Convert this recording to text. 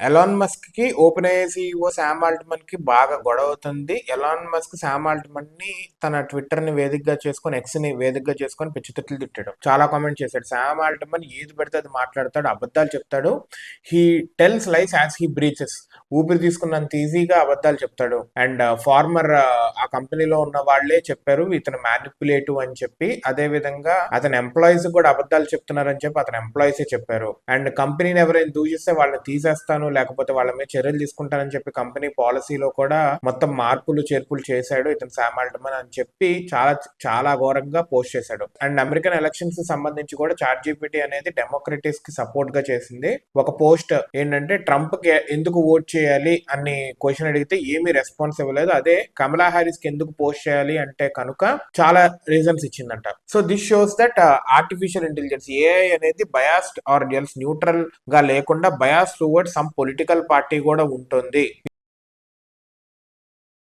Elon Musk కి open AI CEO Sam Altman కి బాగా గొడవ అవుతుంది. ఎలాన్ మస్క్ శామ్ ఆల్ట్మన్ ని తన ట్విట్టర్ ని వేదికగా చేసుకొని, ఎక్స్ ని వేదికగా చేసుకొని పిచ్చి తిట్లు తిట్టాడు. చాలా కామెంట్ చేశాడు. శామ్ ఆల్ట్మన్ ఏది పడితే అది మాట్లాడతాడు, అబద్ధాలు చెప్తాడు. He tells lies as he breaches. ఊపిరి తీసుకున్నంత ఈజీగా అబద్ధాలు చెప్తాడు. అండ్ ఫార్మర్ ఆ కంపెనీలో ఉన్న వాళ్ళే చెప్పారు ఇతను మ్యానిపులేటివ్ అని చెప్పి. అదే విధంగా అతని ఎంప్లాయీస్ కూడా అబద్ధాలు చెప్తున్నారని చెప్పి అతని ఎంప్లాయీసే చెప్పారు. అండ్ కంపెనీని ఎవరైనా దూషిస్తే వాళ్ళని తీసేస్తాను, లేకపోతే వాళ్ళ మీద చర్యలు తీసుకుంటానని చెప్పి కంపెనీ పాలసీలో కూడా మొత్తం మార్పులు చేర్పులు చేశాడు ఇతను శామ్ ఆల్ట్మన్ అని చెప్పి చాలా చాలా ఘోరంగా పోస్ట్ చేశాడు. అండ్ అమెరికన్ ఎలక్షన్స్ కి సంబంధించి కూడా చాట్ జీపీటీ అనేది డెమోక్రటిక్స్ కి సపోర్ట్ గా చేసింది. ఒక పోస్ట్ ఏంటంటే ట్రంప్ కి ఎందుకు ఓట్ చేయాలి అని క్వశ్చన్ అడిగితే ఏమీ రెస్పాన్స్ ఇవ్వలేదు. అదే కమలా హారిస్ కి ఎందుకు పోస్ట్ చేయాలి అంటే కనుక చాలా రీజన్స్ ఇచ్చిందంట. So this shows that artificial intelligence AI అనేది బయాస్డ్ ఆర్ ఎల్స్ న్యూట్రల్ గా లేకుండా bias toward some political party కూడా ఉంటుంది.